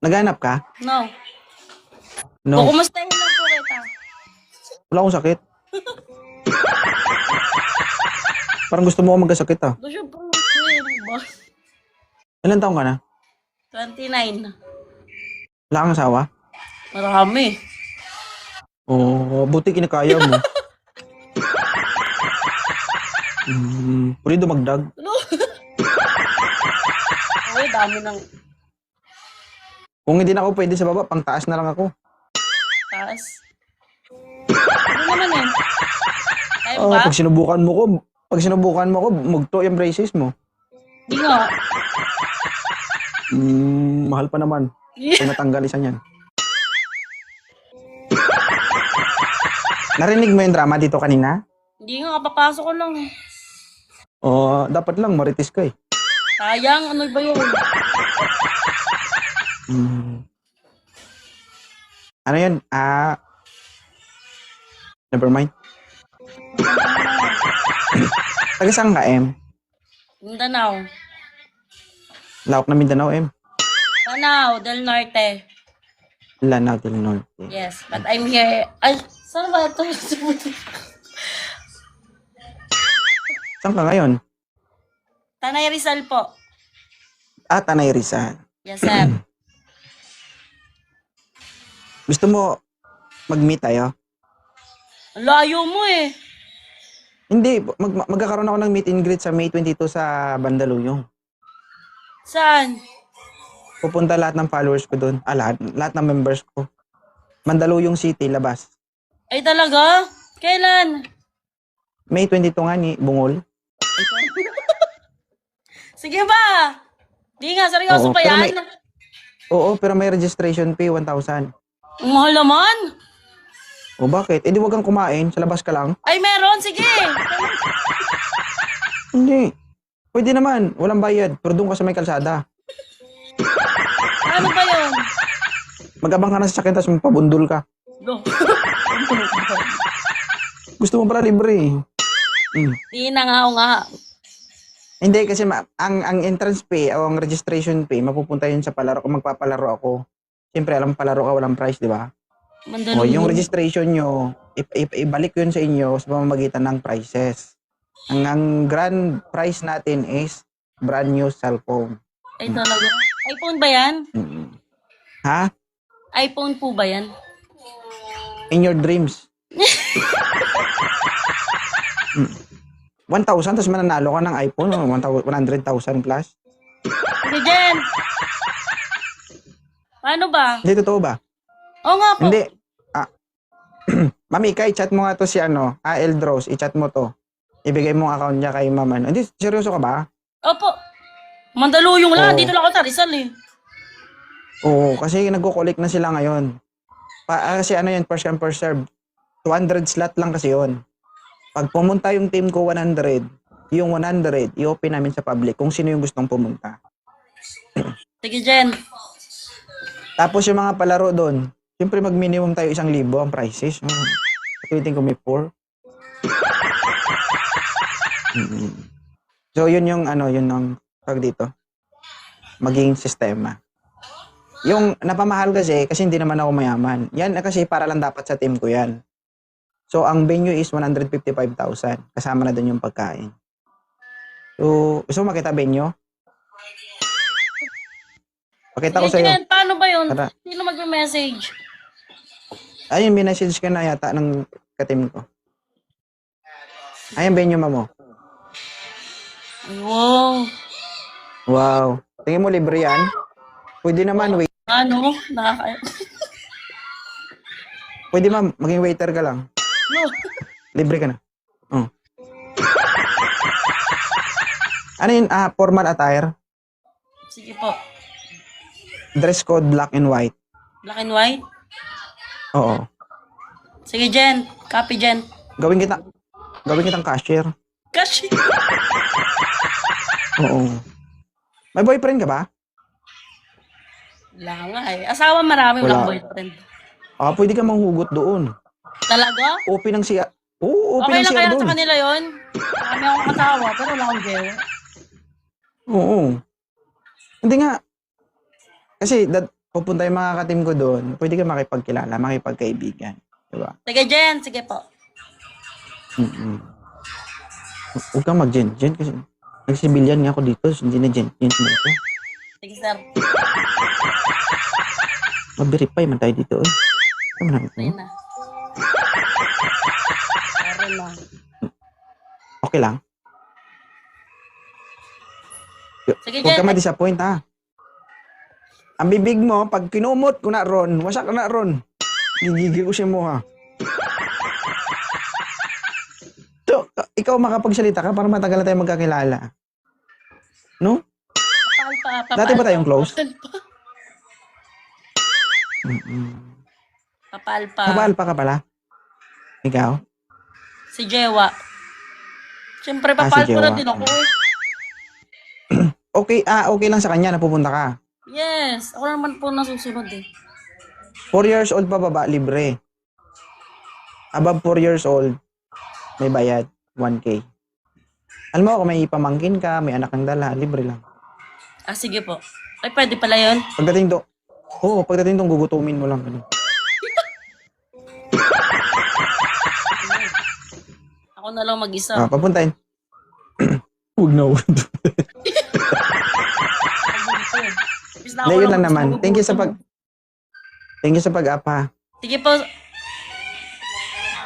Naghanap ka? No. No. Kukumustahin lang po kita. Wala akong sakit. Parang gusto mo ako magkasakit ah. Gusto po, boss. Ilan taong ka na? 29. Wala kang asawa? Marami. Oo, buti kinakaya mo. Pwede dumagdag. Ano? Ay, dami ng Kung hindi na ako pwede sa baba, pang taas na lang ako. taas. Ano naman eh? Kaya Oh, ba? pag sinubukan mo ko, mugto yung braces mo. Di nga. Mahal pa naman. Kung natanggal isa niyan. Narinig mo yung drama dito kanina? Hindi nga, kapapasok ko lang. Oh, dapat lang maritis ka eh. Sayang, ano ba yun? Ano yun? Never mind. Taga saan ka, Em? Mindanao. Laok na Mindanao, Em. Danao, Del Norte. Lanao del Norte. Yes, but I'm here. Ay, saan ba ito? Saan ka ngayon? Tanay Rizal po. Tanay Rizal. Yes, sir. Gusto mo mag-meet tayo? Ang layo mo eh. Hindi, magkakaroon ako ng meet and greet sa May 22 sa Bandaluyong. Saan? Pupunta lahat ng followers ko doon. Lahat ng members ko. Mandaluyong City, labas. Ay talaga? Kailan? May 22 nga ni Bungol. Sige ba? Di nga, seryoso Oo, pa pero yan? pero may registration fee, 1,000. Ang mahal naman. O bakit? Di wag kang kumain, sa labas ka lang. Ay, meron. Sige. Hindi. Pwede naman, walang bayad. Pero doon ka sa may kalsada. Ano ba yun? Mag-abang ka na sa sakyan, tapos magpabundol ka. Go. Gusto mo pala libre eh. Di na nga, o nga. Hindi, kasi ang entrance fee o ang registration fee, mapupunta yun sa palaro. Kung magpapalaro ako, siyempre alam palaro ka, walang price, di ba? O yung registration nyo, ibalik yun sa inyo sa pamamagitan ng prices. Ang grand prize natin is brand new cellphone. Ay talaga. iPhone ba yan? Ha? iPhone po ba yan? In your dreams. 1,000, tapos mananalo ka ng iPhone, 100,000 plus. Sige, Jen. Paano ba? Hindi, totoo ba? Oo nga po. Hindi. Mami, i-chat mo nga to si Eldros, i-chat mo to. Ibigay mo ang account niya kay mama. Hindi, seryoso ka ba? Opo. Mandaluyong lang. Oo. Dito lang ako sa Rizal eh. Oo, kasi nagko-collect na sila ngayon. Kasi yun, first come, first serve. 200 slot lang kasi yun. Pag pumunta yung team ko 100, yung 100, i-open namin sa public kung sino yung gustong pumunta. Sige, Jen. Tapos yung mga palaro doon, siyempre mag-minimum tayo 1,000 ang prices. Tweeting ko may 4. So yun yung yun ang tawag dito. Maging sistema. Yung napamahal kasi hindi naman ako mayaman. Yan kasi para lang dapat sa team ko yan. So ang venue is 155,000. Kasama na doon yung pagkain. So, gusto mo makita venue? Pakita ko Sige, sa'yo. Jen. Paano ba yun? Tara. Sino mag-message? Ayun, minessage ka na yata ng ka-team ko. Ayun, venue mo. Ay, wow. Wow. Tingin mo libre yan? Pwede naman, wait. Ano? Pwede ma'am, maging waiter ka lang. No. Libre ka na. Oh. Ano yun? Formal attire? Sige po. Dress code black and white? Black and white? Oo. Sige, Jen. Copy, Jen. Gawin kitang cashier. Kasi. Oo. May boyfriend ka ba? Wala nga eh. Asawa marami, Wala. walang boyfriend. Pwede ka manghugot doon. Talaga? OP ng siya. Oo, OP Okay ng lang siya kaya doon. sa kanila yon. Marami akong asawa, pero wala akong jowa. Oo. Hindi nga. Kasi pupunta yung mga katim ko doon, pwede ka makipagkilala, makipagkaibigan. Diba? Sige, Jen. Sige po. Mm-mm. Huwag kang mag-gen-gen kasi nagsibilyan nga ako dito, so hindi na gen-gen mo ako. Sige, sir. Mag-verify man tayo dito. Ano na Sige na. Meron na. Okay lang. Sige, Huwag ka Jen. ma-disappoint, ha? Ang bibig mo, pag kinumot ko na ron, wasak na ron. Gigigil ko siya mo, ha? So, ikaw makapagsalita ka para matagal na tayo magkakilala. No? Kapal pa. Kapal Dati ba tayong pa, close? Kapal pa. Mm-mm. Kapal pa. Kapal pa ka pala? Ikaw? Si Jewa. Siyempre, Ah, si papal ko na Jewa. din ako eh. Okay lang sa kanya na pupunta ka. Yes. Ako naman po nasusunod eh. 4 years old pa baba, libre. Above 4 years old, may bayad, 1K. Alam mo, kung may pamangkin ka, may anak kang dala, libre lang. Ah, sige po. Ay, pwede pala yun. Pagdating doon, gugutumin mo lang. Ganun. Ako na lang mag-isa. Papuntahin. Huwag na. Hindi, yun lang naman. Thank you sa pag-apa. Sige po.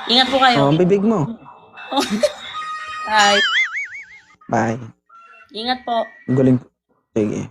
Ingat po kayo. Ang bibig mo. Bye. Bye. Ingat po. Galing. Sige.